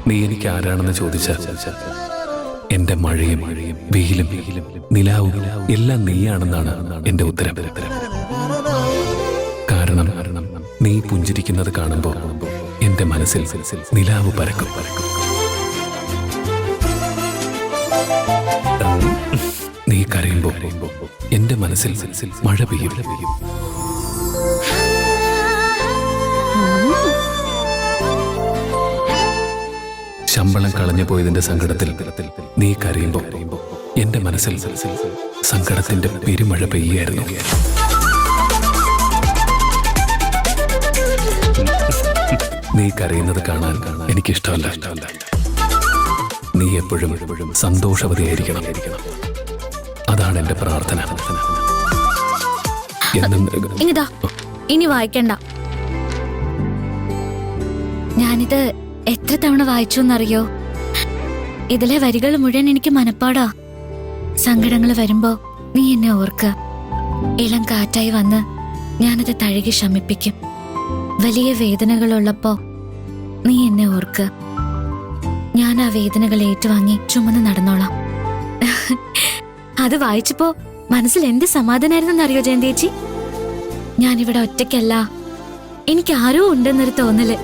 നീ എനിക്ക് ആരാണെന്ന് ചോദിച്ചാൽ എന്റെ മഴയും വെയിലും നിലാവും എല്ലാം നീയാണെന്നാണ് എന്റെ ഉത്തരം. കാരണം നീ പുഞ്ചിരിക്കുന്നത് കാണുമ്പോൾ എന്റെ മനസ്സിൽ നിലാവ് പരക്കും. നീ കരയുമ്പോൾ എന്റെ മനസ്സിൽ മഴ പെയ്യും. ശമ്പളം കളഞ്ഞു പോയതിന്റെ സങ്കടത്തിൽ നീ കരയുമ്പോൾ എന്റെ മനസ്സിൽ സങ്കടത്തിന്റെ പെരുമഴ പെയ്യായിരുന്നു. നീ കരയുന്നത് കാണാൻ എനിക്കിഷ്ടമല്ല. നീ എപ്പോഴും സന്തോഷവതിയായിരിക്കണം. അതാണ് എന്റെ പ്രാർത്ഥന. ഇങ്ങതാ, ഇനി വായിക്കണ്ട. ഞാനിത് എത്ര തവണ വായിച്ചു എന്നറിയോ? ഇതിലെ വരികൾ മുഴുവൻ എനിക്ക് മനപ്പാടാ. സങ്കടങ്ങൾ വരുമ്പോ നീ എന്നെ ഓർക്ക. ഇളം കാറ്റായി വന്ന് ഞാനത് തഴുകി ശമിപ്പിക്കും. വലിയ വേദനകളുള്ളപ്പോ നീ എന്നെ ഓർക്ക. ഞാൻ ആ വേദനകൾ ഏറ്റുവാങ്ങി ചുമന്ന് നടന്നോളാം. അത് വായിച്ചപ്പോ മനസ്സിൽ എന്ത് സമാധാനായിരുന്നെന്നറിയോ ജയന്തേച്ചി? ഞാനിവിടെ ഒറ്റയ്ക്കല്ല, എനിക്ക് ആരോ ഉണ്ടെന്നൊരു തോന്നല്.